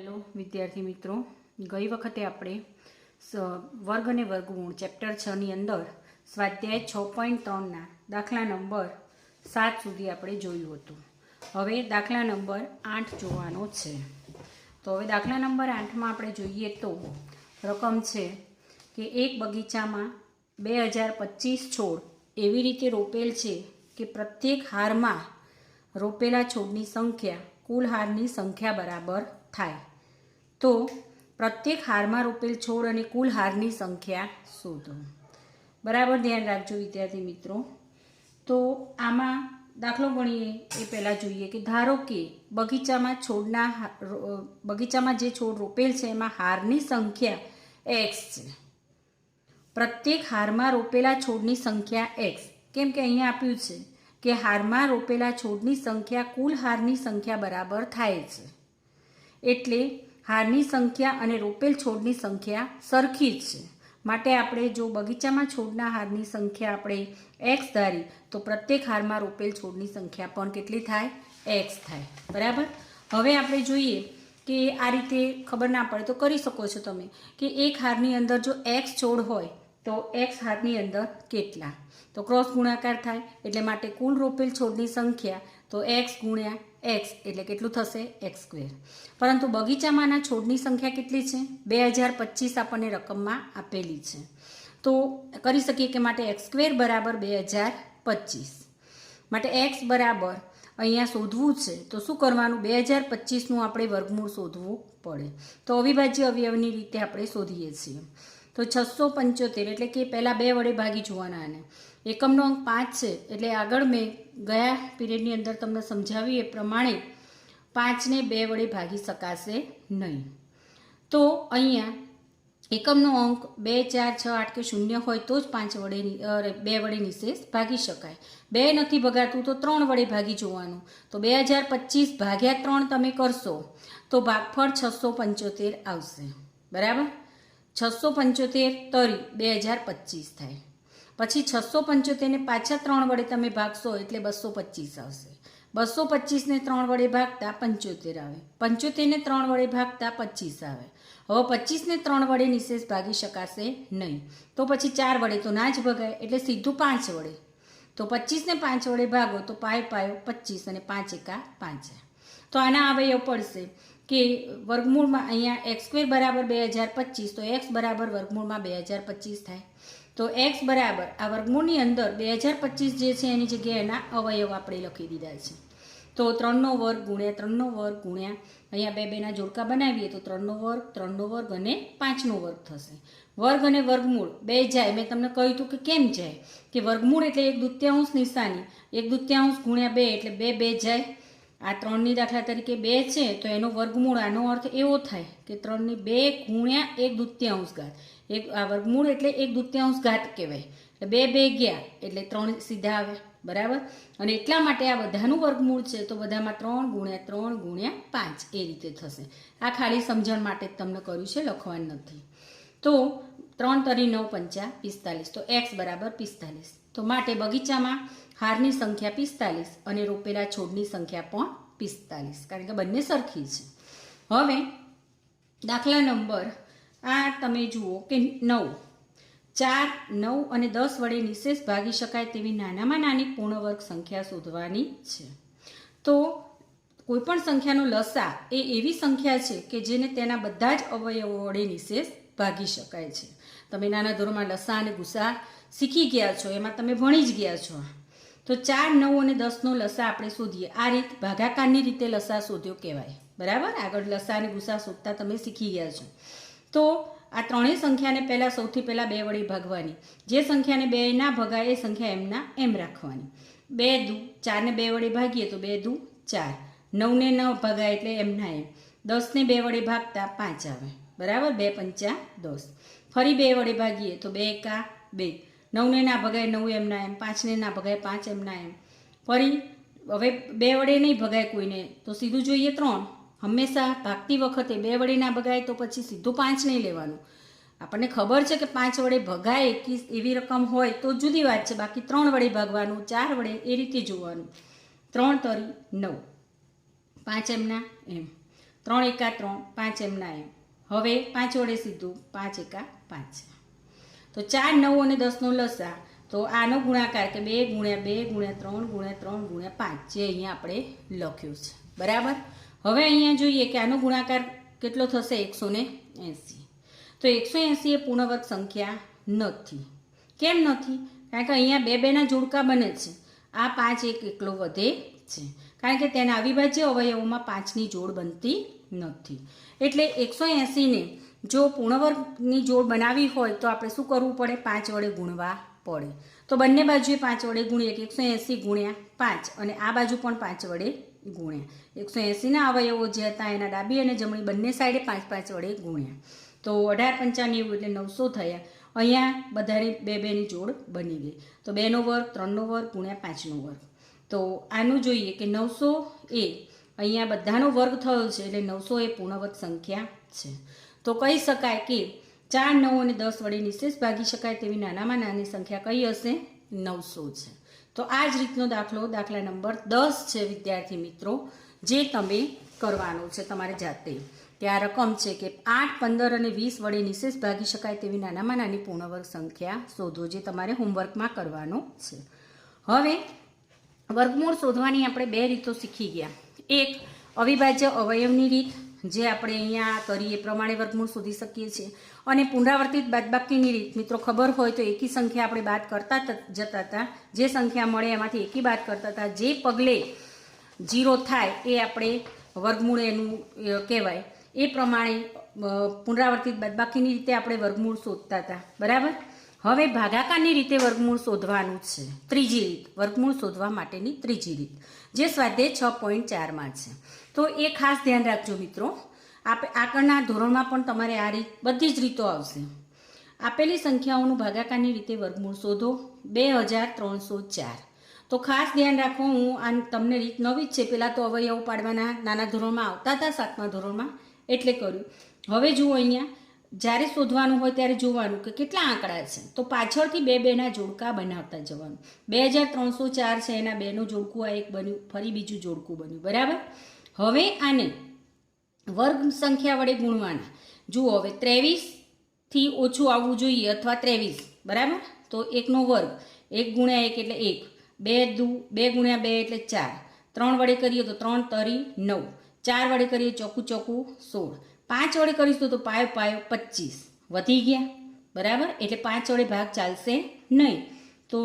Hello विद्यार्थी मित्रों, गई वखते आपणे वर्ग ने वर्गमूळ चेप्टर 6 नी अंदर स्वाध्याय 6.3 ना दाखला नंबर 7 सुधी आपणे जोयुं हतुं। हवे दाखला नंबर 8 जोवानो छे। तो हवे दाखला नंबर 8 में आपणे जोईए तो रकम छे कि एक बगीचा में 2025 छोड़ एवी रीते रोपेल छे कि प्रत्येक हार में रोपेला छोड़नी संख्या कुल हारनी संख्या बराबर थाय। तो प्रत्येक हार में रोपेल छोड़ और कुल हारनी संख्या शोधो। बराबर ध्यान राखजो विद्यार्थी मित्रों। तो आमा दाखलो गणीए ए पहला जोईए कि धारो कि बगीचा में जे छोड़ रोपेल छे एमां हारनी संख्या एक्स छे। प्रत्येक हार में रोपेला छोड़नी संख्या एक्स, केम के अहींया आप्युं छे कि हार में रोपेला छोड़नी संख्या कुल हारनी संख्या बराबर थाय छे। एटले हारनी संख्या अने रोपेल छोड़नी संख्या सरखी ज छे। माटे आपणे जो बगीचा में छोड़ना हारनी संख्या आपणे एक्स धारी तो प्रत्येक हार में रोपेल छोड़नी संख्या पण केटली थाय? एक्स थाय। बराबर। हवे आपणे जोईए कि आ रीते खबर ना पड़े तो करी शको छो तमे कि एक हारनी अंदर जो एक्स छोड़ होय तो एक्स हारनी अंदर केटला, तो क्रॉस गुणाकार थाय एटले माटे कुल रोपेल छोड़नी संख्या तो एक्स गुण्या एक्स एटले केटलुं थशे? X square. परंतु बगीचामांना छोड़नी संख्या केटली छे? 2025 आपणे रकममां आपेली छे। तो करी सकीए कि माटे एक्स स्क्वेर बराबर 2025 माटे एक्स बराबर अहींया शोधवुं छे तो शुं करवानुं? 2025 नुं आपणे वर्गमूळ शोधवुं पड़े। तो अविभाज्य अवयवनी रीते आपणे शोधीए छीए। तो 675 एटले कि पहला 2 वडे भागी जोवाना आने। एकमनो अंक 5 छे एटले आगळ मैं गया पीरियडनी अंदर तमने समजाव्युं ए प्रमाणे 5 ने 2 वडे भागी शकाशे नहीं। तो अहींया एकमनो अंक 2, 4, 6, 8 के 0 होय तो ज 5 वडे 2 वडे निशेष भागी शकाय। 2 नथी भगातुं तो 3 वडे भागी जोवानुं। तो 2025 भाग्या 3 तमे करशो तो भागफळ 675 आवशे। बराबर। 675 तरी 2025 थाय। पछी 675 ने पाछा 3 वडे तमे भागशो एटले 225 आवशे। 225 ने 3 वडे भागता 75 आवे। 75 ने 3 वडे भागता 25 आवे। हवे 25 ने 3 वडे निशेष भागी शकाशे नहीं। तो पछी 4 वडे तो ना ज भगाय एटले सीधुं 5 वडे। तो 25 ने 5 वडे भागो तो पाय पायो 25 अने 5 एका 5। तो आना अवयव पड़शे कि वर्गमूल में अहींया एक्स स्क्वेर बराबर 2025 तो एक्स बराबर वर्गमूल में 2025 थाय। तो एक्स बराबर आ वर्गमूलनी अंदर 2025 जे छे एनी जग्याए एना अवयव आपणे लखी दीधा छे। तो 3 नो वर्ग गुण्या 3 नो वर्ग गुण्या अहींया 2 2 ना जोड़का बनावीए तो 3 नो वर्ग अने 5 नो वर्ग थशे। वर्ग अने वर्गमूल बे जाय। मैं तमने कह्युं हतुं कि केम जाय कि वर्गमूल एटले 1/2 निशानी 1/2 गुण्या 2 एटले 2 2 जाय। आ 3 नी दाखला तरीके 2 छे तो एनो वर्गमूळ आनो अर्थ एवो थाय कि 3 नी 2 गुण्या 1/2 घात। एक आ वर्गमूळ एटले 1/2 घात कहेवाय। 2 2 गया एटले 3 सीधा आवे। बराबर। अने એટલા માટે આ બધાનું વર્ગમૂળ છે તો બધામાં 3 ગુણ્યા 3 ગુણ્યા 5 એ રીતે થશે। આ ખાલી સમજણ માટે તમને કર્યું છે, લખવાનું નથી। તો 3 તરી 9 5 45 તો x બરાબર 45। તો માટે બગીચામાં હારની સંખ્યા 45 અને રોપેલા છોડની સંખ્યા પણ 45 કારણ કે બંને સરખી છે। હવે દાખલા નંબર આ તમે જુઓ કે 9 4, 9 અને 10 વડે નિશેષ ભાગી શકાય તેવી નાનામાં નાની પૂર્ણવર્ગ સંખ્યા શોધવાની છે। તો કોઈપણ સંખ્યાનો લસા એ એવી સંખ્યા છે કે જેને તેના બધા જ અવયવો વડે નિશેષ ભાગી શકાય છે। તમે નાના ધોરણમાં લસા અને ગુસા શીખી ગયા છો, એમાં તમે ભણી જ ગયા છો। તો 4, 9 અને 10નો લસા આપણે શોધીએ। આ રીત ભાગાકારની રીતે લસા શોધ્યો કહેવાય। બરાબર। આગળ લસા અને ગુસા શોધતા તમે શીખી ગયા છો। તો आ त्रणेय संख्या ने पहला सौथी पहला 2 वडे भागवानी। जे संख्या ने 2 ना भगाय ए संख्या एमना एम राखवानी। 2 दू 4 ने 2 वडे भागीए तो 2 दू 4, 9 ने न भगाय एटले एमना एम, 10 ने 2 वडे भागता 5 आवे। बराबर। 2 पंचा 10। फरी 2 वडे भागीए तो 2 एका 2, 9 ने ना भगाय 9 एमना एम, 5 ने ना भगाय 5 एमना एम। फरी हवे 2 वडे नहीं भगाय कोईने तो सीधुं जोईए 3। हमेशा भागती वखते 2 वडे ना भगाय तो पछी सीधुं 5 नहीं लेवानुं। आपने खबर है कि 5 वडे भगाय एवी रकम होय तो जुदी बात है, बाकी 3 वडे भागवानुं, 4 वडे ए रीते जोवानुं। 3 तरी 9, 5 एमना एम। 3 એકા 3, 5 એમના એમ. હવે 5 વડે સીધું 5 એકા 5. તો 4, 9 અને 10નો લસા, તો આનો ગુણાકાર કે 2 ગુણ્યા 2 ગુણ્યા 3 ગુણ્યા 3 ગુણ્યા 5, જે અહીંયા આપણે લખ્યું છે. બરાબર. હવે અહીંયા જોઈએ કે આનો ગુણાકાર કેટલો થશે, 180. તો 180 એ પૂર્ણવર્ગ સંખ્યા નથી. કેમ નથી? કારણ કે અહીંયા 2 2ના જોડકા બને છે. આ 5 એક એકલો વધે છે, કારણ કે તેના અવિભાજ્ય અવયવોમાં 5ની જોડ બનતી નથી. એટલે 180ને જો પૂર્ણવર્ગની જોડ બનાવી હોય તો આપણે શું કરવું પડે? 5 વડે ગુણવા પડે. તો બંને બાજુએ 5 વડે ગુણીએ કે 180 ગુણ્યા 5, અને આ બાજુ પણ 5 વડે ગુણ્યા. 180ના અવયવો જે હતા એના ડાબી અને જમણી બંને સાઈડે 5 5 વડે ગુણ્યા. તો 18 5 90 એટલે 900 થયા. અહીંયા બધાને 2 2ની જોડ બની ગઈ. તો 2નો વર્ગ, 3નો વર્ગ ગુણ્યા 5નો વર્ગ. તો આનું જોઈએ કે 900 એ અહીંયા બધાનો વર્ગ થયો છે, એટલે 900 એ પૂર્ણવર્ગ સંખ્યા છે. તો કહી શકાય કે 4, 9 અને 10 વડે નિશેષ ભાગી શકાય તેવી નાનામાં નાની સંખ્યા કઈ હશે? 900 છે. તો આ જ રીતનો દાખલા નંબર 10 છે વિદ્યાર્થી મિત્રો, જે તમે કરવાનો છે તમારે જાતે. ત્યાં રકમ છે કે 8, 15 અને 20 વડે નિશેષ ભાગી શકાય તેવી નાનામાં નાની પૂર્ણવર્ગ સંખ્યા શોધો, જે તમારે હોમવર્કમાં કરવાનો છે. હવે વર્ગમૂળ શોધવાની આપણે 2 રીતો શીખી ગયા. એક અવિભાજ્ય અવયવની રીત, જે આપણે અહીંયા કરીએ એ પ્રમાણે વર્ગમૂળ શોધી શકીએ છીએ. અને પુનરાવર્તિત બાદબાકીની રીત, મિત્રો ખબર હોય તો એકી સંખ્યા આપણે બાદ કરતા જતા હતા. જે સંખ્યા મળે એમાંથી એકી બાદ કરતા હતા. જે પગલે 0 થાય એ આપણે વર્ગમૂળ એનું કહેવાય. એ પ્રમાણે પુનરાવર્તિત બાદબાકીની રીતે આપણે વર્ગમૂળ શોધતા હતા. બરાબર. હવે ભાગાકારની રીતે વર્ગમૂળ શોધવાનું છે. ત્રીજી રીત, વર્ગમૂળ શોધવા માટેની ત્રીજી રીત, જે સ્વાધ્યાય 6.4માં છે. તો એ ખાસ ધ્યાન રાખજો મિત્રો. આગળના ધોરણમાં પણ તમારે આ રીત, બધી જ રીતો આવશે. આપેલી સંખ્યાઓનું ભાગાકારની રીતે વર્ગમૂળ શોધો. 2304. તો ખાસ ધ્યાન રાખો, હું આ તમને રીત નવી જ છે. પહેલાં તો અવયવો પાડવાના નાના ધોરણમાં આવતા હતા, 7મા ધોરણમાં, એટલે કર્યું. હવે જુઓ અહીંયા જ્યારે શોધવાનું હોય ત્યારે જોવાનું કે કેટલા આંકડા છે. તો પાછળથી 2 2ના જોડકા બનાવતા જવાનું. 2304 છે, એના 2નું જોડકું આ એક બન્યું, ફરી બીજું જોડકું બન્યું. બરાબર. હવે આને વર્ગ સંખ્યા વડે ગુણવાના. જુઓ, હવે 23થી ઓછું આવવું જોઈએ, અથવા 23. બરાબર. તો 1નો વર્ગ, 1 ગુણ્યા 1 એટલે 1, 2 ગુણ્યા 2 એટલે 4, 3 વડે કરીએ તો 3 તરી 9, 4 વડે કરીએ ચોકું 16, 5 વડે કરીશું તો પાયો 25 વધી ગયા. બરાબર. એટલે 5 વડે ભાગ ચાલશે નહીં. તો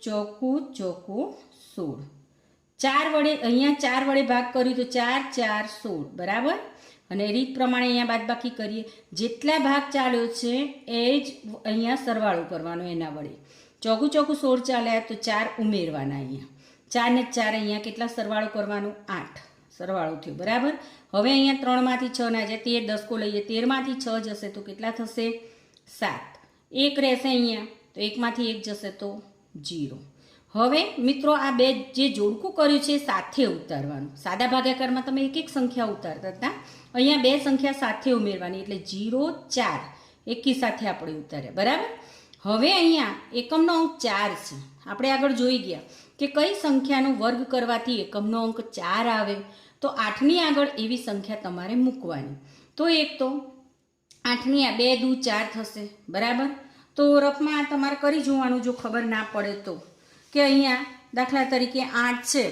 ચોકું 16. 4 વડે, અહીંયા 4 વડે ભાગ કર્યું તો 4 4 16. બરાબર. અને રીત પ્રમાણે અહીંયા બાદબાકી કરીએ. જેટલા ભાગ ચાલ્યો છે એ જ અહીંયા સરવાળો કરવાનો એના વડે. ચોકું 16 ચાલ્યા તો 4 ઉમેરવાના. અહીંયા 4 ને 4 અહીંયા કેટલા સરવાળો કરવાનો? 8 સરવાળો થયો. બરાબર. હવે અહીંયા 3માંથી 6 ના જાય, 13 દસકો લઈએ, 13માંથી 6 જશે તો કેટલા થશે? 7. 1 રહેશે અહીંયા, તો 1માંથી 1 જશે તો 0. હવે મિત્રો આ 2 જે જોડકું કર્યું છે સાથે ઉતારવાનું. સાદા ભાગાકારમાં તમે એક એક સંખ્યા ઉતારતા હતા, અહીંયા 2 સંખ્યા સાથે ઉમેરવાની, એટલે 0 4 એકી સાથે આપણે ઉતાર્યા. બરાબર. હવે અહીંયા એકમનો અંક 4 છે. આપણે આગળ જોઈ ગયા કે કઈ સંખ્યાનો વર્ગ કરવાથી એકમનો અંક 4 આવે. તો 8ની આગળ એવી સંખ્યા તમારે મૂકવાની. તો એક તો 8ની આ 2 દૂ 4 થશે. બરાબર. તો રફમાં તમારે કરી જોવાનું, જો ખબર ના પડે તો, કે અહીંયા દાખલા તરીકે 8 છે,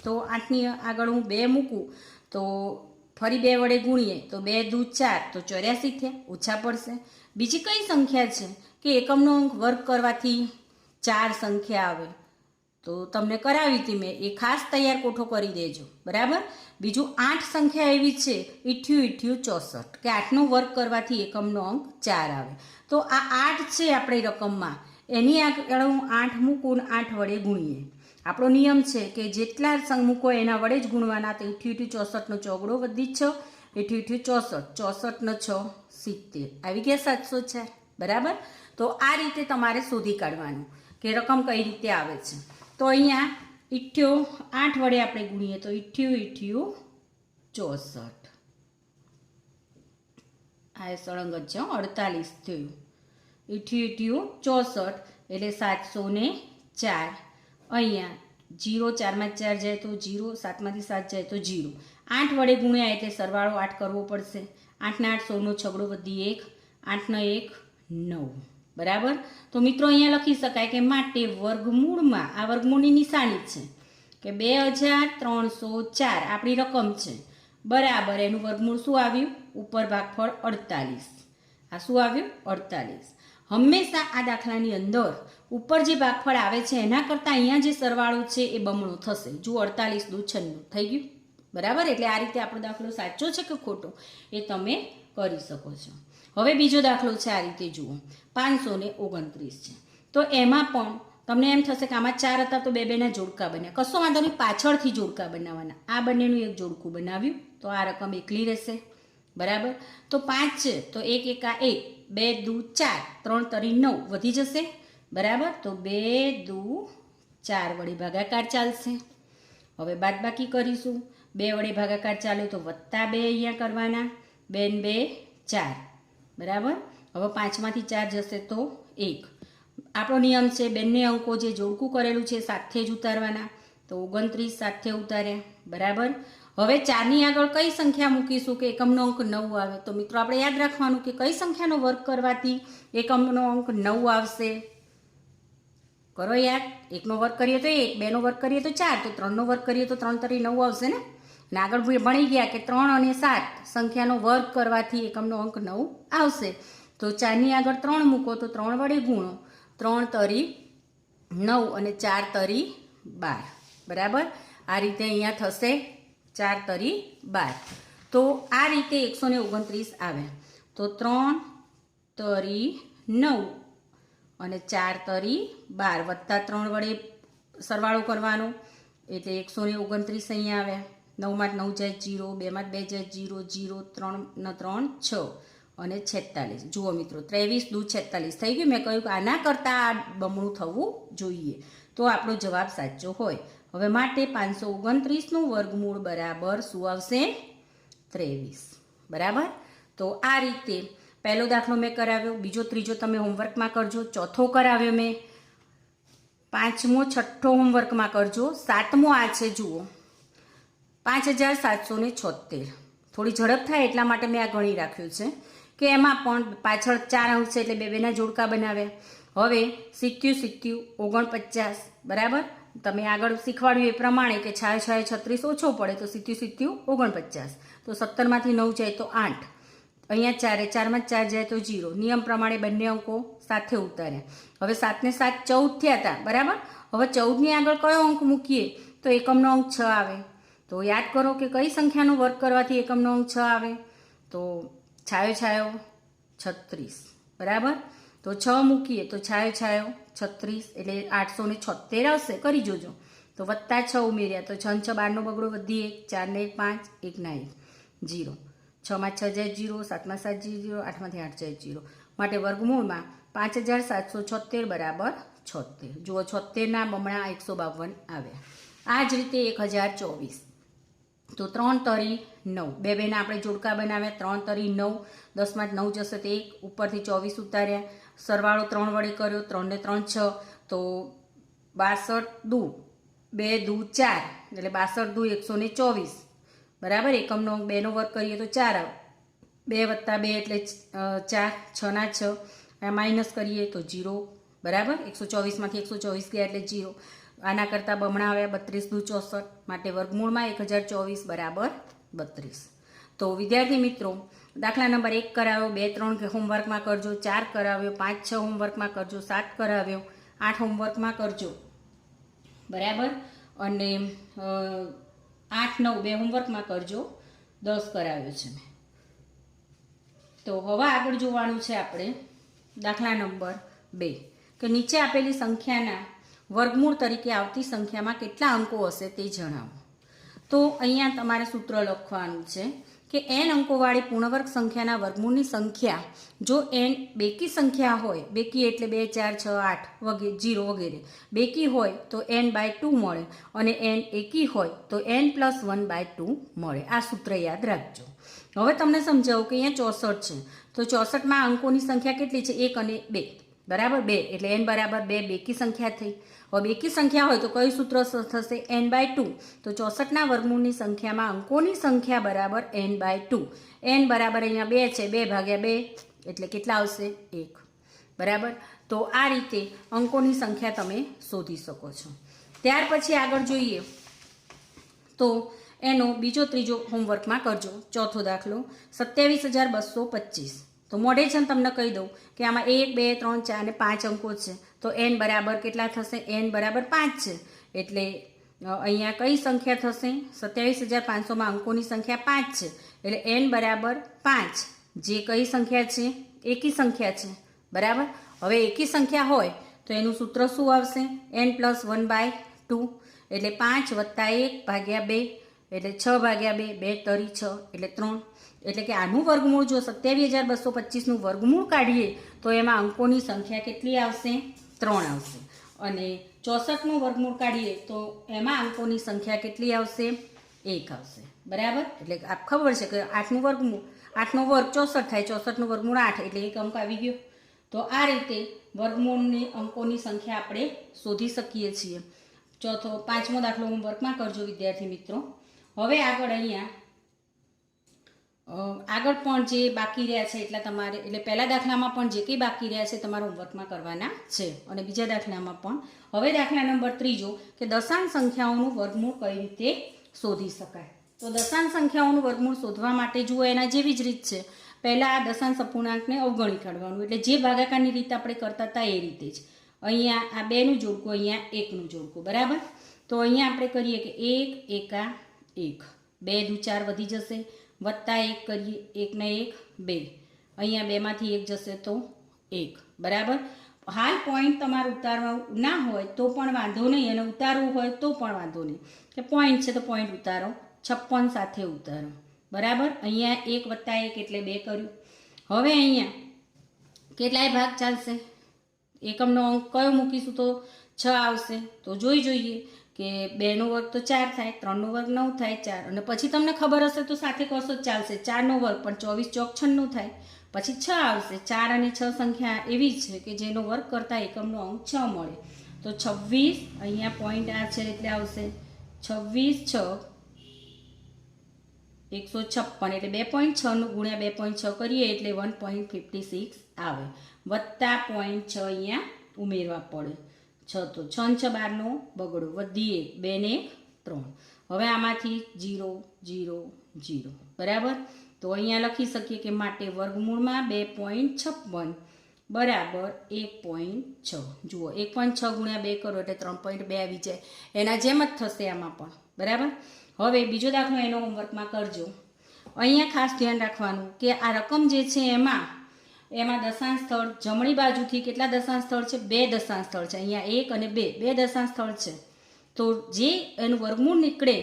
તો 8ની આગળ હું 2 મૂકું તો ફરી 2 વડે ગુણીએ તો 2 દૂ 4, તો 84 થયા, ઓછા પડશે. બીજી કઈ સંખ્યા છે કે એકમનો અંક વર્ગ કરવાથી 4 સંખ્યા આવે? તો તમને કરાવી હતી મેં, એ ખાસ તૈયાર કોઠો કરી દેજો. બરાબર. બીજું 8 સંખ્યા એવી છે 88 64, કે 8નો વર્ગ કરવાથી એકમનો અંક 4 આવે. તો આ 8 છે આપણી રકમમાં, એની આગળ હું 8 મૂકું, 8 વડે ગુણીએ. આપણો નિયમ છે કે જેટલા સંગ મૂકો એના વડે જ ગુણવાના. તો 88 64નો ચોગડો વધી 6, 88 64, 64 ને 6 70, આવી ગયા 704. બરાબર. તો આ રીતે તમારે શોધી કાઢવાનું કે રકમ કઈ રીતે આવે છે. તો અહીંયા 8 વડે આપણે ગુણીએ તો 88 64, આ સળંગ જ છે, 48 થયું. 88 64 એટલે 704. અહીંયા 0 4 4 જાય તો 0, 7 7 જાય તો 0. 8 વડે ગુણ્યા એટલે સરવાળો 8 કરવો પડશે. 8 ને 8 16નો છગડો વધી 1, 8 ને 1 9. બરાબર. તો મિત્રો અહીંયા લખી શકાય કે માટે વર્ગમૂળમાં આ વર્ગમૂળની નિશાની છે કે 2304 આપણી રકમ છે બરાબર એનું વર્ગમૂળ શું આવ્યું ઉપર ભાગફળ 48. આ શું આવ્યું 48. હંમેશા આ દાખલાની અંદર ઉપર જે ભાગફળ આવે છે એના કરતાં અહીંયા જે સરવાળો છે એ બમણો થશે. જો 48 દુ 96 થઈ ગયું બરાબર. એટલે આ રીતે આપણો દાખલો સાચો છે કે ખોટો એ તમે કરી શકો છો. હવે બીજો દાખલો છે આ રીતે જુઓ 529 છે. તો એમાં પણ તમને એમ થશે કે આમાં 4 હતા તો બે બેના જોડકા બન્યા. કશો વાંધો નહીં, પાછળથી જોડકા બનાવવાના. આ બંનેનું એક જોડકું બનાવ્યું તો આ રકમ એકલી રહેશે બરાબર. તો 5 છે તો 1 એકા 1, 2 દુ 4, 3 તરી 9 વધી જશે બરાબર. તો 2 દુ 4 વડે ભાગાકાર ચાલશે. હવે બાદબાકી કરીશું. 2 વડે ભાગાકાર ચાલે તો +2 અહીંયા કરવાના. 2 ને 2 4 બરાબર. હવે 5માંથી 4 જશે તો 1. આપણો નિયમ છે બંને અંકો જે જોડકું કરેલું છે સાથે જ ઉતારવાના. તો 29 સાથે ઉતાર્યા બરાબર. હવે 4ની આગળ કઈ સંખ્યા મૂકીશું કે એકમનો અંક 9 આવે? તો મિત્રો આપણે યાદ રાખવાનું કે કઈ સંખ્યાનો વર્ગ કરવાથી એકમનો અંક 9 આવશે. કરો યાદ. 1નો વર્ગ કરીએ તો 1, 2નો વર્ગ કરીએ તો 4, તો 3નો વર્ગ કરીએ તો 3 તરી 9 આવશે ને. અને આગળ ભણી ગયા કે 3 અને 7 સંખ્યાનો વર્ગ કરવાથી એકમનો અંક 9 આવશે. તો 4ની આગળ 3 મૂકો તો 3 વડે ગુણો. 3 તરી 9 અને 4 તરી 12 બરાબર. આ રીતે અહીંયા થશે 4 તરી 12. તો આ રીતે 129 આવે. તો 3 તરી 9 અને 4 તરી 12 વત્તા 3 વડે સરવાળો કરવાનો એટલે 129 અહીંયા આવ્યા. 9 માં 9 જાય 0, 2 માં 2 જાય 0, 0, 3 ને 3 6 અને 46. જુઓ મિત્રો 23 દુ 46 થઈ ગયું. મેં કહ્યું કે આના કરતાં આ બમણું થવું જોઈએ તો આપણો જવાબ સાચો હોય. હવે માટે 529નું વર્ગમૂળ બરાબર શું આવશે 23 બરાબર. તો આ રીતે પહેલો દાખલો મેં કરાવ્યો. બીજો ત્રીજો તમે હોમવર્કમાં કરજો. ચોથો કરાવ્યો મેં. 5મો 6ઠ્ઠો હોમવર્કમાં કરજો. 7મો આ છે જુઓ 5776. થોડી ઝડપ થાય એટલા માટે મેં આ ગણી રાખ્યું છે કે એમાં પણ પાછળ 4 અંક છે એટલે બે બેના જોડકા બનાવ્યા. હવે 70 49 બરાબર. તમે આગળ શીખવાડ્યું એ પ્રમાણે કે 6 6 36 ઓછો પડે તો 70 49. તો 17માંથી 9 જાય તો 8. અહીંયા 4 4માં 4 જાય તો 0. નિયમ પ્રમાણે બંને અંકો સાથે ઉતાર્યા. હવે 7 ને 7 14 થયા હતા બરાબર. હવે 14ની આગળ કયો અંક મૂકીએ તો એકમનો અંક 6 આવે. તો યાદ કરો કે કઈ સંખ્યાનો વર્ગ કરવાથી એકમનો અંક 6 આવે? તો છાયો છાયો 36 બરાબર. તો 6 મૂકીએ તો છાયો છાયો 36 એટલે 876 આવશે. કરી જોજો. તો વત્તા 6 ઉમેર્યા તો 6 6 12નો બગડો વધી 1, 4 ને 1 5, 1 ના 1 0, 6 માં 6 જાય 0, 7 માં 7 જાય 0, 8 માંથી 8 જાય 0. માટે વર્ગમૂળમાં 5776 બરાબર 76. જુઓ 76ના બમણા 152 આવ્યા. આ જ રીતે 1024. તો 3 તરી 9 બે બેના આપણે જોડકા બનાવ્યા. 3 તરી 9 10માં 9 જશે તો 1 ઉપરથી 24 ઉતાર્યા. સરવાળો 3 વડે કર્યો. 3 ને 3 6 તો 62 દુ 2 દુ 4 એટલે 62 દુ 124 બરાબર. એકમનો અંક 2નો વર્ગ કરીએ તો 4 આવે. 2 વત્તા 2 એટલે 4, 6 ના 6 માઇનસ કરીએ તો 0 બરાબર. 124માંથી 124 ગયા એટલે 0. આના કરતાં બમણા આવ્યા 32 દુ 64. માટે વર્ગમૂળમાં 1024 બરાબર 32. તો વિદ્યાર્થી મિત્રો દાખલા નંબર 1 કરાવ્યો, 2 3 હોમવર્કમાં કરજો, 4 કરાવ્યો, 5 6 હોમવર્કમાં કરજો, 7 કરાવ્યો, 8 હોમવર્કમાં કરજો બરાબર. અને 8 9 2 હોમવર્કમાં કરજો. 10 કરાવ્યો છે મેં. તો હવે આગળ જોવાનું છે આપણે દાખલા નંબર 2 કે નીચે આપેલી સંખ્યાના વર્ગમૂળ તરીકે આવતી સંખ્યામાં કેટલા અંકો હશે તે જણાવો. તો અહીંયા તમારે સૂત્ર લખવાનું છે કે n અંકોવાળી પૂર્ણવર્ગ સંખ્યાના વર્ગમૂળની સંખ્યા જો n બેકી સંખ્યા હોય, બેકી એટલે 2 4 6 8 વગેરે 0 વગેરે બેકી હોય તો n/2 મળે અને n એકી હોય તો n+1/2 મળે. આ સૂત્ર યાદ રાખજો. હવે તમને સમજાવું કે અહીંયા 64 છે તો 64માં અંકોની સંખ્યા કેટલી છે? 1 અને 2 બરાબર 2 એટલે n બરાબર 2 બેકી સંખ્યા થઈ. હવે બેકી સંખ્યા હોય તો કયું સૂત્ર થશે n/2. તો 64ના વર્ગમૂળની સંખ્યામાં અંકોની સંખ્યા બરાબર n/2. n બરાબર અહીંયા 2 છે, 2 ભાગ્યા 2 એટલે કેટલા આવશે 1. બરાબર. તો આ રીતે અંકોની સંખ્યા તમે શોધી શકો છો. ત્યાર પછી આગળ જોઈએ તો એનો બીજો ત્રીજો હોમવર્કમાં કરજો. ચોથો દાખલો 27,225. તો મોઢે છે ને તમને કહી દઉં કે આમાં 1 2 3 4 અને 5 અંકો છે. તો n બરાબર કેટલા થશે? n બરાબર 5 છે. એટલે અહીંયા કઈ સંખ્યા થશે? 27,500માં અંકોની સંખ્યા 5 છે. એટલે n બરાબર 5, જે કઈ સંખ્યા છે? એકી સંખ્યા છે. બરાબર. હવે એકી સંખ્યા હોય તો એનું સૂત્ર શું આવશે? n + 1/2 એટલે 5 + 1 ભાગ્યા 2 એટલે 6 ભાગ્યા 2, 2 તરી 6 એટલે 3. એટલે કે આનું વર્ગમૂળ જો 27,225નું વર્ગમૂળ કાઢીએ તો એમાં અંકોની સંખ્યા કેટલી આવશે? 3 આવશે. અને 64નું વર્ગમૂળ કાઢીએ તો એમાં અંકોની સંખ્યા કેટલી આવશે? 1 આવશે. બરાબર. એટલે આપ ખબર છે કે 8નું વર્ગમૂળ, 8નો વર્ગ 64 થાય, 64નું વર્ગમૂળ 8 એટલે 1 અંક આવી ગયો. તો આ રીતે વર્ગમૂળની અંકોની સંખ્યા આપણે શોધી શકીએ છીએ. પાંચમો દાખલો હોમવર્કમાં કરજો વિદ્યાર્થી મિત્રો. હવે આગળ અહીંયા આગળ પણ જે બાકી રહ્યા છે એટલા તમારે, એટલે પહેલા દાખલામાં પણ જે કંઈ બાકી રહ્યા છે તમારે હોમવર્કમાં કરવાના છે, અને બીજા દાખલામાં પણ. હવે દાખલા નંબર 3 કે દશાંશ સંખ્યાઓનું વર્ગમૂળ કઈ રીતે શોધી શકાય. તો દશાંશ સંખ્યાઓનું વર્ગમૂળ શોધવા માટે જુઓ એના જેવી જ રીત છે. પહેલાં આ દશાંશ અપૂર્ણાંકને અવગણી કાઢવાનું, એટલે જે ભાગાકારની રીત આપણે કરતા હતા એ રીતે જ. અહીંયા આ 2નું જોડકું, અહીંયા 1નું જોડકું. બરાબર. તો અહીંયા આપણે કરીએ કે 1 એકા 1, 2 દુ 4 વધી જશે, વત્તા 1 કરીએ, 1 ને 1 2, અહીંયા 2માંથી 1 જશે તો 1. બરાબર. હાલ પોઈન્ટ તમારે ઉતારવા ના હોય તો પણ વાંધો નહીં, અને ઉતારવું હોય તો પણ વાંધો નહીં, કે પોઈન્ટ છે તો પોઈન્ટ ઉતારો, 56 સાથે ઉતારો. બરાબર. અહીંયા 1 + 1 એટલે 2 કર્યું. હવે અહીંયા કેટલાય ભાગ ચાલશે? એકમનો અંક કયો મૂકીશું તો 6 આવશે. તો જોઈએ કે 2નો વર્ગ તો 4 થાય, 3નો વર્ગ 9 થાય, 4, અને પછી તમને ખબર હશે તો સાથે કરશો જ ચાલશે. 4નો વર્ગ પણ 24 ચોક 96 થાય, પછી 6 આવશે. 4 અને 6 સંખ્યા એવી છે કે જેનો વર્ગ કરતાં એકમનો અંક 6 મળે. તો 26, અહીંયા પોઈન્ટ આ છે એટલે આવશે 26 6 156, એટલે 2.6 ગુણ્યા 2.6 કરીએ એટલે 1.56 આવે. વત્તા 0.6 અહીંયા ઉમેરવા પડે. 6 તો 6 12નો બગડો, વધી 1, 2 ને 3. હવે આમાંથી 0 0 0. બરાબર. તો અહીંયા લખી શકીએ કે માટે વર્ગમૂળમાં 2.56 બરાબર 1.6. જુઓ 1.6 ગુણ્યા 2 કરો એટલે 3.2 આવી જાય. એના જેમ જ થશે આમાં પણ. બરાબર. હવે બીજો દાખલો એનો હોમવર્કમાં કરજો. અહીંયા ખાસ ધ્યાન રાખવાનું કે આ રકમ જે છે એમાં દશાંશ સ્થળ જમણી બાજુથી કેટલા દશાંશ સ્થળ છે? 2 દશાંશ સ્થળ છે. અહીંયા 1 અને 2 દશાંશ સ્થળ છે. તો જે એનું વર્ગમૂળ નીકળે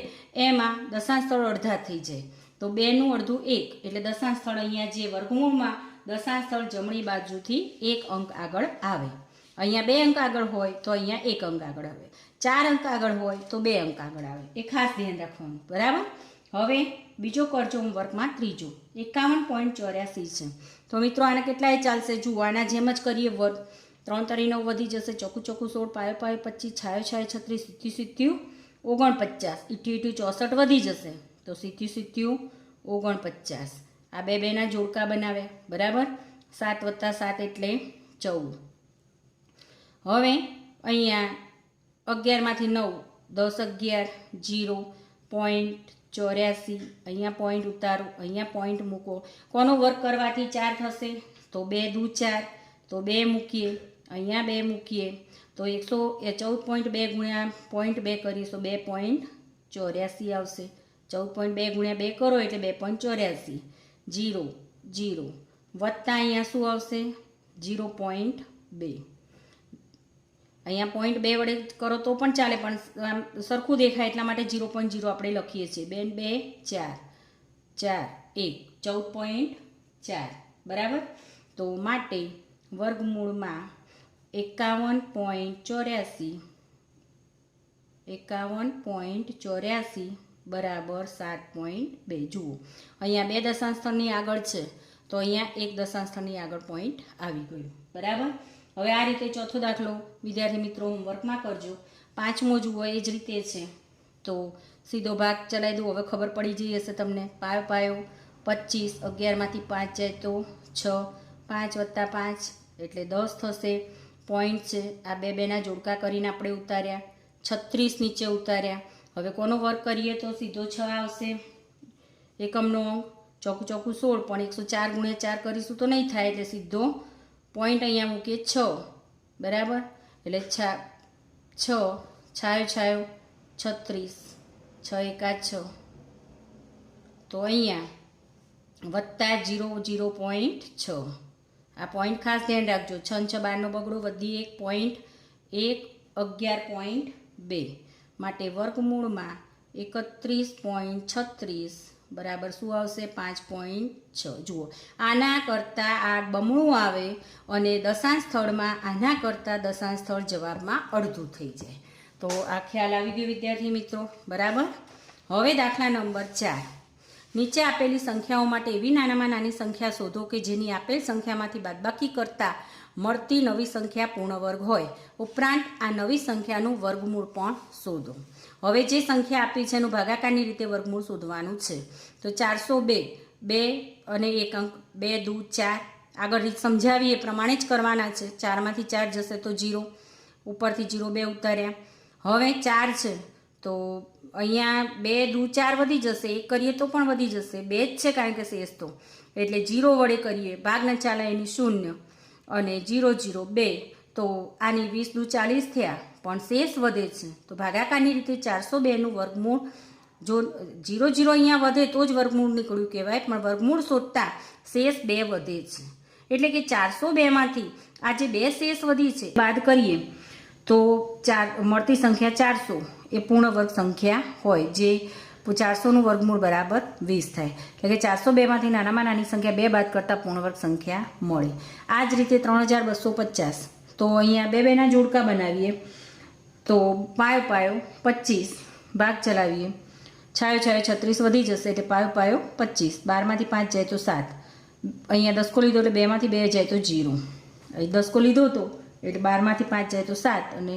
એમાં દશાંશ સ્થળ અડધા થઈ જાય. તો 2નું અડધું 1 એટલે દશાંશ સ્થળ અહીંયા જે વર્ગમૂળમાં દશાંશ સ્થળ જમણી બાજુથી 1 અંક આગળ આવે. અહીંયા 2 અંક આગળ હોય તો અહીંયા 1 અંક આગળ આવે. 4 અંક આગળ હોય તો 2 અંક આગળ આવે. એ ખાસ ધ્યાન રાખવાનું. બરાબર. હવે બીજો કરજો હોમવર્કમાં ત્રીજો 51.84 છે. તો મિત્રો આને કેટલાય ચાલશે? જુઓ આના જેમ જ કરીએ વર્ગ. 3 તરી 9 વધી જશે, ચોકું 16, પાયો 25, છાયો 36, સીત્યું 49, ઈઠ્યું 64 વધી જશે. તો સીત્યું 49. આ 2 જોડકા બનાવ્યા. બરાબર. 7 + 7 એટલે 14. હવે અહીંયા 11માંથી 9, 10 11 0.84. અહીંયા પોઈન્ટ ઉતારો, અહીંયા પોઈન્ટ મૂકો. કોનો વર્ગ કરવાથી 4 થશે? તો 2 દુ 4, તો 2 મૂકીએ, અહીંયા 2 મૂકીએ તો 114.2 ગુણ્યા 0.2 કરીશું 2.84 આવશે. 14.2 ગુણ્યા 2 કરો એટલે 2.84. 0 0 વત્તા અહીંયા શું આવશે? 0.2. અહીંયા 0.2 વડે કરો તો પણ ચાલે, પણ સરખું દેખાય એટલા માટે 0.0 આપણે લખીએ છીએ. 2 2 4 4 1 14.4. બરાબર. તો માટે વર્ગમૂળમાં 51.84 બરાબર 7.2. જુઓ અહીંયા 2 દશાંશ સ્થળની આગળ છે તો અહીંયા 1 દશાંશ સ્થળની આગળ પોઈન્ટ આવી ગયું. બરાબર. હવે આ રીતે ચોથો દાખલો વિદ્યાર્થી મિત્રો હોમવર્કમાં કરજો. પાંચમો જુઓ એ જ રીતે છે. તો સીધો ભાગ ચલાવી દઉં. હવે ખબર પડી જઈ હશે તમને. પાયો પાયો 25, 11માંથી 5 જાય તો 6, 5 + 5 એટલે 10 થશે. પોઈન્ટ છે આ બે બેના જોડકા કરીને આપણે ઉતાર્યા. 36 નીચે ઉતાર્યા. હવે કોનો વર્ગ કરીએ તો સીધો 6 આવશે. એકમનો અંક ચોખ્ખું ચોખ્ખું 16, પણ 104 × 4 કરીશું તો નહીં થાય, એટલે સીધો પોઈન્ટ અહીંયા મૂકીએ 6. બરાબર, એટલે 6 છાયો છાયો 36, 6 × 1 = 6. તો અહીંયા વત્તા 0.6. આ પોઈન્ટ ખાસ ધ્યાન રાખજો. 6 × 12 બગડો, વધી 1 પોઈન્ટ 1, 11.2 માટે વર્ગમૂળમાં 31.36 બરાબર શું આવશે? 5.6. જુઓ, આના કરતાં આ બમણું આવે અને દશાંશ સ્થળમાં આના કરતાં દશાંશ સ્થળ જવાબમાં અડધું થઈ જાય. તો આ ખ્યાલ આવી ગયો વિદ્યાર્થી મિત્રો. બરાબર. હવે દાખલા નંબર 4. નીચે આપેલી સંખ્યાઓ માટે એવી નાનામાં નાની સંખ્યા શોધો કે જેની આપેલ સંખ્યામાંથી બાદબાકી કરતાં મળતી નવી સંખ્યા પૂર્ણ વર્ગ હોય. ઉપરાંત આ નવી સંખ્યાનું વર્ગમૂળ પણ શોધો. હવે જે સંખ્યા આપી છે એનું ભાગાકારની રીતે વર્ગમૂળ શોધવાનું છે. તો 402, 2 અને 1 અંક, 2 દૂ 4. આગળ રીત સમજાવીએ પ્રમાણે જ કરવાના છે. 4માંથી 4 જશે તો 0, ઉપરથી 0 2 ઉતાર્યા. હવે 4 છે તો અહીંયા 2 દૂ 4 વધી જશે. 1 કરીએ તો પણ વધી જશે. 2 જ છે કારણ કે શેષ તો, એટલે 0 વડે કરીએ. ભાગ ન ચાલે એની 0 અને 0 0 2. તો આની 20 દૂ 40 થયા, પણ શેષ વધે છે. તો ભાગાકારની રીતે 402નું વર્ગમૂળ, જો 0 0 અહીંયા વધે તો જ વર્ગમૂળ નીકળ્યું કહેવાય, પણ વર્ગમૂળ શોધતા શેષ 2 વધે છે. એટલે કે 402માંથી આ જે 2 શેષ વધી છે બાદ કરીએ તો મળતી સંખ્યા 400 એ પૂર્ણ વર્ગ સંખ્યા હોય, જે 400નું વર્ગમૂળ બરાબર 20 થાય. એટલે કે 402માંથી નાનામાં નાની સંખ્યા 2 બાદ કરતાં પૂર્ણ વર્ગ સંખ્યા મળે. આ જ રીતે 3250. તો અહીંયા બે બેના જોડકા બનાવીએ. તો પાયો પાયો 25, ભાગ ચલાવીએ. છાયો છાયો 36 વધી જશે એટલે પાયો પાયો 25. 12માંથી 5 જાય તો 7. અહીંયા દસકો લીધો એટલે 2માંથી 2 જાય તો 0. અહીં દસકો લીધો તો એટલે 12માંથી 5 જાય તો 7 અને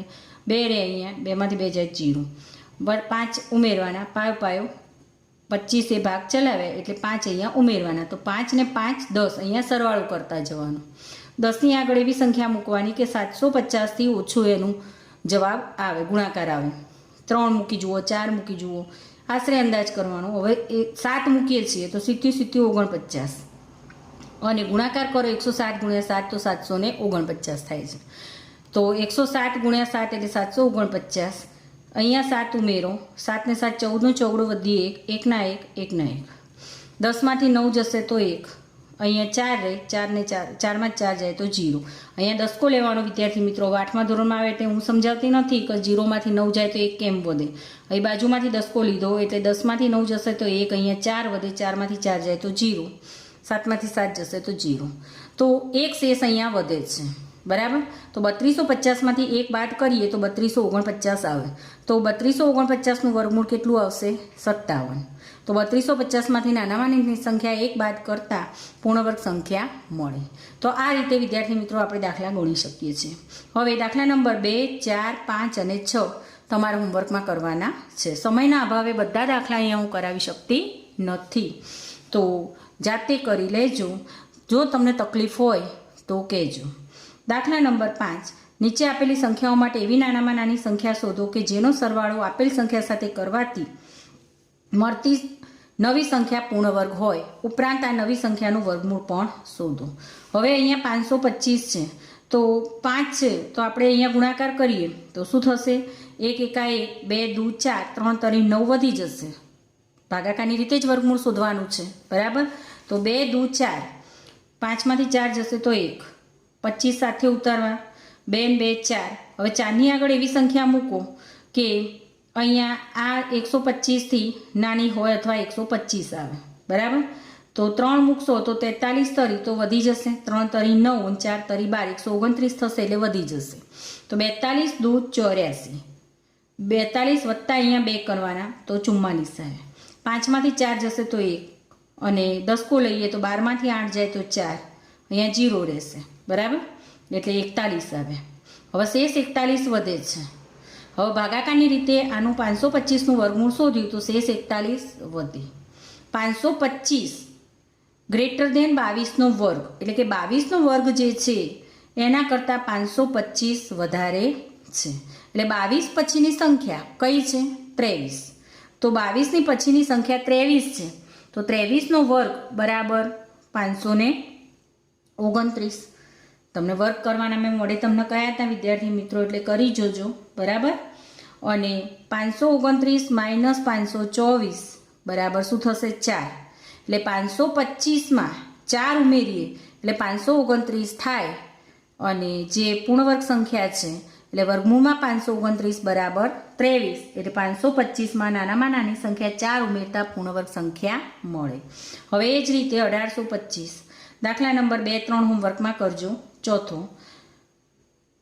2 રે અહીંયા 2માંથી 2 જાય 0. 5 ઉમેરવાના. પાયો પાયો 25 એ ભાગ ચલાવ્યા એટલે 5 અહીંયા ઉમેરવાના. તો 5 ને 5 10. અહીંયા સરવાળો કરતા જવાનું. 10ની આગળ એવી સંખ્યા મૂકવાની કે 750થી ઓછું એનું જવાબ આવે, ગુણાકાર આવે. 3 મૂકી જુઓ, 4 મૂકી જુઓ, આશરે અંદાજ કરવાનો. હવે 7 મૂકીએ છીએ તો 70 49 અને ગુણાકાર કરો 107 × 7 તો 749 થાય છે. તો 107 × 7 એટલે 749. અહીંયા 7 ઉમેરો. 7 ને 7 14 નો ચોગડો વધી 1, 1 ના 1, 1 ના 1. 10માંથી 9 જશે તો 1. અહીંયા 4 રહે, 4 ને 4, 4માં 4 જાય તો 0. અહીંયા દસકો લેવાનો વિદ્યાર્થી મિત્રો. 8મા ધોરણમાં આવે એટલે હું સમજાવતી નથી કે 0માંથી 9 જાય તો 1 કેમ વધે. અહીં બાજુમાંથી દસકો લીધો એટલે 10માંથી 9 જશે તો 1. અહીંયા 4 વધે, 4માંથી 4 જાય તો 0. 7માંથી 7 જશે તો 0. તો એક શેષ અહીંયા વધે છે. બરાબર. તો 3250માંથી 1 બાદ કરીએ તો 3249 આવે. તો 3249નું વર્ગમૂળ કેટલું આવશે? 57. તો 3250માંથી નાનામાં નાની સંખ્યા 1 બાદ કરતાં પૂર્ણ વર્ગ સંખ્યા મળે. તો આ રીતે વિદ્યાર્થી મિત્રો આપણે દાખલા ગણી શકીએ છીએ. હવે દાખલા નંબર 2, 4, 5 અને 6 તમારા હોમવર્કમાં કરવાના છે. સમયના અભાવે બધા દાખલા અહીંયા હું કરાવી શકતી નથી, તો જાતે કરી લેજો. જો તમને તકલીફ હોય તો કહેજો. દાખલા નંબર 5. નીચે આપેલી સંખ્યાઓ માટે એવી નાનામાં નાની સંખ્યા શોધો કે જેનો સરવાળો આપેલ સંખ્યા સાથે કરવાથી મળતી નવી સંખ્યા પૂર્ણ વર્ગ હોય. ઉપરાંત આ નવી સંખ્યાનું વર્ગમૂળ પણ શોધો. હવે અહીંયા 525 છે તો 5 છે તો આપણે અહીંયા ગુણાકાર કરીએ તો શું થશે? 1 × 1 2 દૂ 4, 3 તરી 9 વધી જશે. ભાગાકારની રીતે જ વર્ગમૂળ શોધવાનું છે. બરાબર. તો 2 દૂ 4, 5માંથી 4 જશે તો 1, 25 સાથે ઉતારવા. 2 ને 2 4. હવે 4ની આગળ એવી સંખ્યા મૂકો કે અહીંયા આ 125થી નાની હોય અથવા 125 આવે. બરાબર. તો 3 મૂકશો તો 43 તરી તો વધી જશે. 3 તરી 9 અને 4 તરી 12, 129 થશે એટલે વધી જશે. તો 42 દૂ 84. 42 વત્તા અહીંયા 2 કરવાના તો 44 આવે. 5માંથી 4 જશે તો 1 અને દસકો લઈએ તો 12માંથી 8 જાય તો 4. અહીંયા 0 રહેશે. બરાબર. એટલે 41 આવે. હવે શેષ 41 વધે છે. હવે ભાગાકારની રીતે આનું 525નું વર્ગમૂળ શોધ્યું તો શેષ 41 વધે. 525 ગ્રેટર દેન 22નો વર્ગ એટલે કે 22નો વર્ગ જે છે એના કરતાં 525 વધારે છે. એટલે 22 પછીની સંખ્યા કઈ છે? 23. તો 22ની પછીની સંખ્યા 23 છે. તો 23નો વર્ગ બરાબર 529. તમને વર્ક કરવાના મેં વડે તમને કયા હતા વિદ્યાર્થી મિત્રો, એટલે કરી જોજો બરાબર. અને 529 માઇનસ 524 બરાબર શું થશે? 4. એટલે 525માં 4 ઉમેરીએ એટલે 529 થાય. અને જે પૂર્ણવર્ગ સંખ્યા છે એટલે વર્ગમૂળમાં 529 બરાબર 23. એટલે 525માં નાનામાં નાની સંખ્યા 4 ઉમેરતા પૂર્ણવર્ગ સંખ્યા મળે. હવે એ જ રીતે 1825 દાખલા નંબર 2, 3 હોમવર્કમાં કરજો. ચોથો,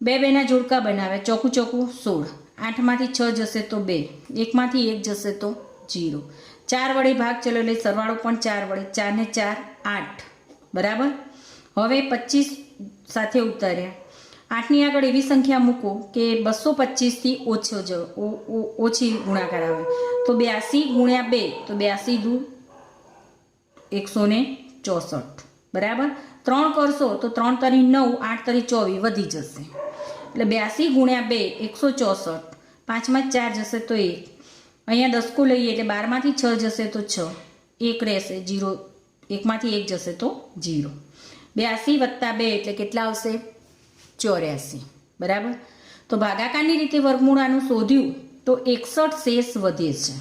2 2ના જોડકા બનાવે. ચોકું ચોકું 16. 8માંથી 6 જશે તો 2, 1માંથી 1 જશે તો 0. 4 વડે ભાગ ચલો એટલે સરવાળો પણ 4 વડે. 4 ને 4 8 બરાબર. હવે 25 સાથે ઉતાર્યા. 8ની આગળ એવી સંખ્યા મૂકો કે 225થી ઓછી ગુણાકાર આવે. તો 82 ગુણ્યા 2 તો 82 દૂ 164 બરાબર. 3 કરશો તો 3 તરી 9, 8 તરી 24 વધી જશે. એટલે 82 ગુણ્યા 2 164. 5માં 4 જશે તો 1. અહીંયા દસકો લઈએ એટલે 12માંથી 6 જશે તો 6, 1 રહેશે 0, 1માંથી 1 જશે તો 0. 82 વત્તા 2 એટલે કેટલા આવશે? 84 બરાબર. તો ભાગાકારની રીતે વર્ગમૂળ આનું શોધ્યું તો 61 શેષ વધે છે.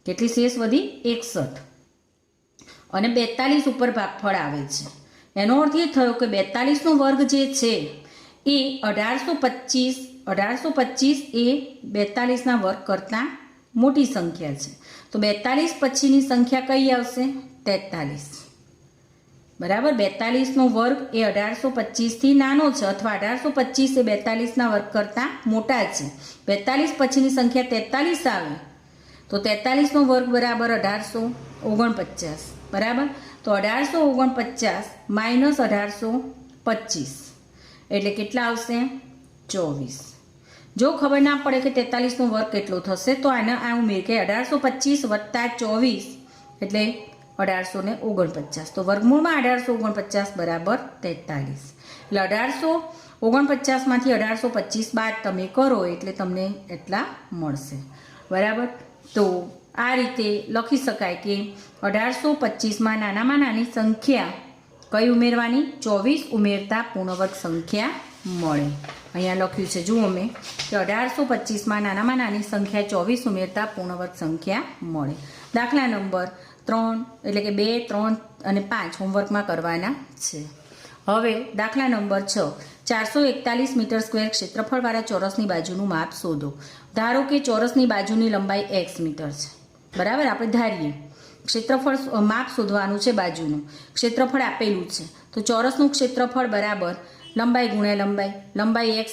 કેટલી શેષ વધી? 61. અને 42 ઉપર ભાગફળ આવે છે. એનો અર્થ એ થયો કે 42નો વર્ગ જે છે એ 1825 એ 42ના વર્ગ કરતાં મોટી સંખ્યા છે. તો 42 પછીની સંખ્યા કઈ આવશે? 43 બરાબર. 42નો વર્ગ એ 1825થી નાનો છે અથવા 1825 એ 42ના વર્ગ કરતાં મોટા છે. 42 પછીની સંખ્યા 43 આવે તો 43નો વર્ગ બરાબર 1849 બરાબર. તો 1849 માઇનસ 1825 એટલે કેટલા આવશે? 24. જો ખબર ના પડે કે 43નો વર્ગ કેટલો થશે તો આને આ ઉમેર કે 1825 વત્તા 24 એટલે 1849. તો વર્ગમૂળમાં 1849 બરાબર 43. એટલે 1849માંથી 1825 બાદ તમે કરો એટલે તમને એટલા મળશે બરાબર. તો આ રીતે લખી શકાય કે 1825માં નાનામાં નાની સંખ્યા કઈ ઉમેરવાની? 24 ઉમેરતા પૂર્ણવર્ગ સંખ્યા મળે. અહીંયા લખ્યું છે જુઓ મેં કે 1825માં નાનામાં નાની સંખ્યા 24 ઉમેરતા પૂર્ણવર્ગ સંખ્યા મળે. દાખલા નંબર 3 એટલે કે 2, 3 અને 5 હોમવર્કમાં કરવાના છે. હવે દાખલા નંબર 6, 441 મીટર સ્ક્વેર ક્ષેત્રફળવાળા ચોરસની બાજુનું માપ શોધો. ધારો કે ચોરસની બાજુની લંબાઈ x મીટર છે બરાબર. આપણે ધારીએ ક્ષેત્રફળ માપ શોધવાનું છે બાજુનું. ક્ષેત્રફળ આપેલું છે તો ચોરસનું ક્ષેત્રફળ બરાબર લંબાઈ ગુણ્યા લંબાઈ x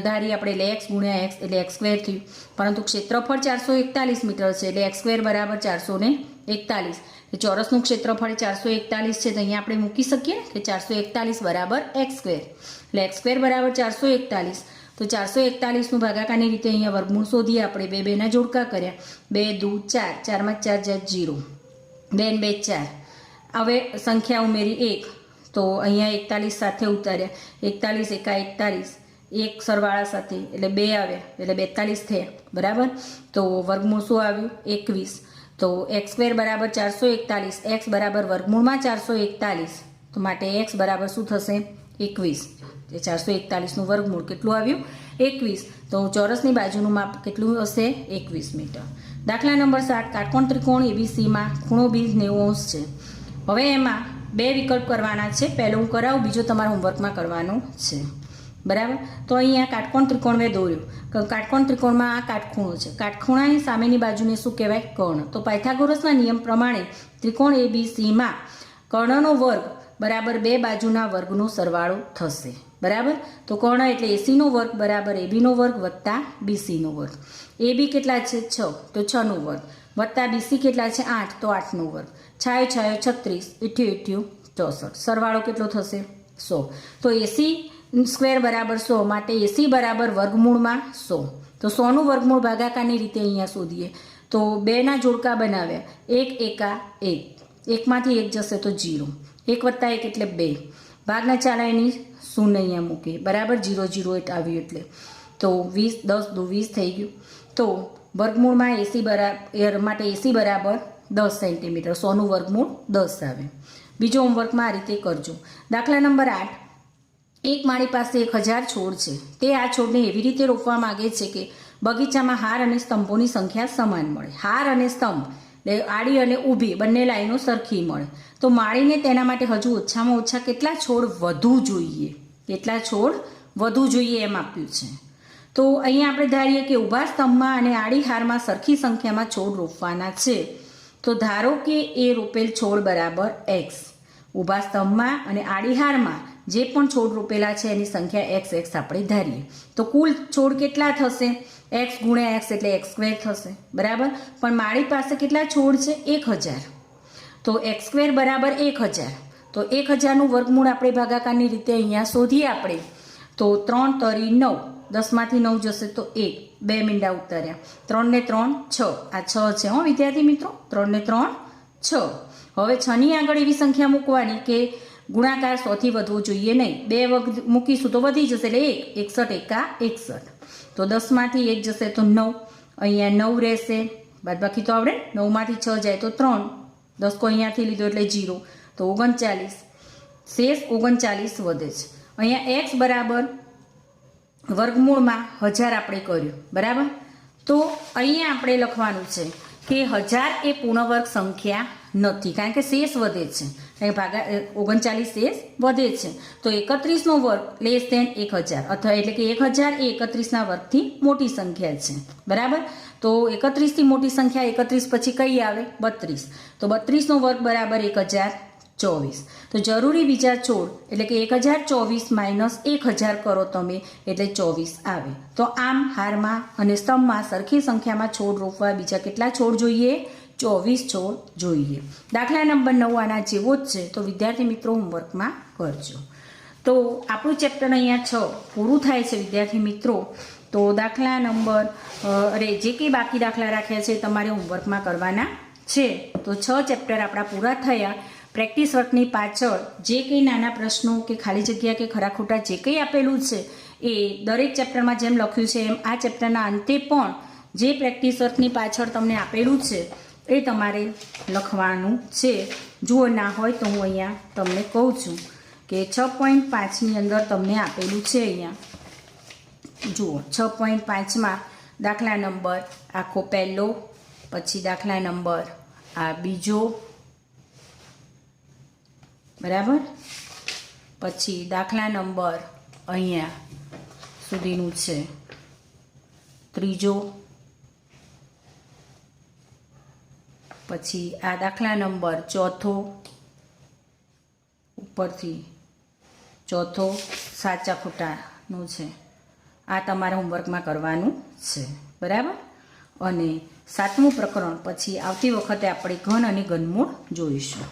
ધારી આપણે એટલે x ગુણ્યા x એટલે x સ્ક્વેર થયું. પરંતુ ક્ષેત્રફળ 441 મીટર છે એટલે x સ્ક્વેર બરાબર 441. ચોરસનું ક્ષેત્રફળ 441 છે તો અહીંયા આપણે મૂકી શકીએ કે 441 બરાબર x સ્ક્વેર. એટલે x સ્ક્વેર બરાબર 441. તો 441નું ભાગાકારની રીતે અહીંયા વર્ગમૂળ શોધીએ આપણે. 2 2ના જોડકા કર્યા. 2 દૂ 4, 4માં 4 જાય 0, 2 2 4. હવે સંખ્યા ઉમેરી 1 તો અહીંયા 41 સાથે ઉતાર્યા. 41 એકા 41, 1 સરવાળા સાથે એટલે 2 આવ્યા એટલે 42 થયા બરાબર. તો વર્ગમૂળ શું આવ્યું? 21. તો x સ્ક્વેર બરાબર 441, x બરાબર વર્ગમૂળમાં 441 તો માટે x બરાબર શું થશે? 21. 441નું વર્ગમૂળ કેટલું આવ્યું? 21. તો ચોરસની બાજુનું માપ કેટલું હશે? 21 મીટર. દાખલા નંબર 7, કાટકોણ ત્રિકોણ ABCમાં ખૂણો 90° છે. હવે એમાં 2 વિકલ્પ કરવાના છે. પહેલો હું કરાવું, બીજો તમારા હોમવર્કમાં કરવાનો છે બરાબર. તો અહીંયા કાટકોણ ત્રિકોણ મેં દોર્યો. કાટકોણ ત્રિકોણમાં આ કાટખૂણો છે. કાટખૂણાની સામેની બાજુને શું કહેવાય? કર્ણ. તો પાયથાગોરસના નિયમ પ્રમાણે ત્રિકોણ ABCમાં કર્ણનો વર્ગ બરાબર 2 બાજુના વર્ગનો સરવાળો થશે બરાબર. તો કર્ણ એટલે ACનો વર્ગ બરાબર ABનો વર્ગ વત્તા BCનો વર્ગ. AB કેટલા છે? 6 તો 6નો વર્ગ વત્તા BC કેટલા છે? 8 તો 8નો વર્ગ. 6 36, 88 64. સરવાળો કેટલો થશે? 100. તો AC સ્ક્વેર બરાબર 100 માટે એસી બરાબર વર્ગમૂળમાં 100. તો 100નું વર્ગમૂળ ભાગાકારની રીતે અહીંયા શોધીએ. તો 2ના જોડકા બનાવ્યા, 1 એકા 1, 1માંથી 1 જશે તો 0, 1 વત્તા 1 એટલે 2, ભાગના ચાલાયની શૂન્ય અહીંયા મૂકીએ બરાબર, 0 0 આવ્યું એટલે તો 20, 10 દુ 20 થઈ ગયું. તો વર્ગમૂળમાં એસી બરાબર માટે એસી બરાબર 10 સેન્ટીમીટર, 100નું વર્ગમૂળ 10 આવે. બીજો હોમવર્કમાં આ રીતે કરજો. દાખલા નંબર 8, એક માળી પાસે 1000 છોડ છે. તે આ છોડને એવી રીતે રોપવા માંગે છે કે બગીચામાં હાર અને સ્તંભોની સંખ્યા સમાન મળે. હાર અને સ્તંભ આડી અને ઊભી બંને લાઈનો સરખી મળે. તો માળીને તેના માટે હજુ ઓછામાં ઓછા કેટલા છોડ વધુ જોઈએ, કેટલા છોડ વધુ જોઈએ એમ આપ્યું છે. તો અહીંયા આપણે ધારીએ કે ઊભા સ્તંભમાં અને આડી હારમાં સરખી સંખ્યામાં છોડ રોપવાના છે. તો ધારો કે એ રોપેલ છોડ બરાબર x. ઊભા સ્તંભમાં અને આડી હારમાં જે પણ છોડ રોપેલા છે એની સંખ્યા x આપણે ધારીએ. તો કુલ છોડ કેટલા થશે? x ગુણ્યા x એટલે x સ્ક્વેર થશે બરાબર. પણ માળી પાસે કેટલા છોડ છે? 1000. તો x સ્ક્વેર બરાબર 1000. તો 1000નું વર્ગમૂળ આપણે ભાગાકારની રીતે અહીંયા શોધીએ આપણે. તો 3 તરી 9, 10માંથી 9 જશે તો 1, 2 મીંડા ઉતાર્યા, 3 ને 3 6, આ 6 છે હો વિદ્યાર્થી મિત્રો, 3 ને 3 6. હવે 6ની આગળ એવી સંખ્યા મૂકવાની કે ગુણાકાર 100થી વધવો જોઈએ નહીં. 2 વખત મૂકીશું તો વધી જશે એટલે 1, 61 એકા 61. તો 10માંથી 1 જશે તો 9, અહીંયા 9 રહેશે, બાદબાકી તો આવડે, 9માંથી 6 જાય તો 3, 10 કો અહીંયાથી લીધો એટલે 0, તો 39, શેષ 39 વધે છે. અહીંયા x બરાબર વર્ગમૂળમાં 1000 આપણે કર્યું બરાબર. તો અહીંયા આપણે લખવાનું છે કે 1000 એ પૂર્ણવર્ગ સંખ્યા નથી, કારણ કે શેષ વધે છે, ભાગા 39 શેષ વધે છે. તો 31નો વર્ગ લેસ ધેન 1000 અથવા એટલે કે 1000 એ 31ના વર્ગથી મોટી સંખ્યા છે બરાબર. તો 31થી મોટી સંખ્યા 31 પછી કઈ આવે? 32. તો 32નો વર્ગ બરાબર 1024. તો જરૂરી બીજા છોડ એટલે કે 1024 માઇનસ 1000 કરો તમે એટલે 24 આવે. તો આમ હારમાં અને સ્તંભમાં સરખી સંખ્યામાં છોડ રોપવા બીજા કેટલા છોડ જોઈએ? 24 છોડ જોઈએ. દાખલા નંબર 9 આના જેવો જ છે. તો વિદ્યાર્થી મિત્રો હોમવર્કમાં કરજો. તો આપણું ચેપ્ટર અહીંયા 6 પૂરું થાય છે વિદ્યાર્થી મિત્રો. તો દાખલા નંબર જે કંઈ બાકી દાખલા રાખ્યા છે તમારે હોમવર્કમાં કરવાના છે. તો 6 ચેપ્ટર આપણા પૂરા થયા. પ્રેક્ટિસ વર્કની પાછળ જે કંઈ નાના પ્રશ્નો કે ખાલી જગ્યા કે ખરા ખોટા જે કંઈ આપેલું છે એ દરેક ચેપ્ટરમાં જેમ લખ્યું છે એમ આ ચેપ્ટરના અંતે પણ જે પ્રેક્ટિસ વર્કની પાછળ તમને આપેલું છે એ તમારે લખવાનું છે. જો ના હોય તો હું અહીંયા તમને કહું છું કે 6.5ની અંદર તમને આપેલું છે. અહીંયા જુઓ 6.5માં દાખલા નંબર આખો પહેલો, પછી દાખલા નંબર આ બીજો બરાબર, પછી દાખલા નંબર અહીંયા સુધીનું છે ત્રીજો, પછી આ દાખલા નંબર ચોથો, ઉપરથી ચોથો સાચા ખોટાનું છે. આ તમારે હોમવર્કમાં કરવાનું છે બરાબર. અને 7મું પ્રકરણ પછી આવતી વખતે આપણે ઘન અને ઘનમૂળ જોઈશું.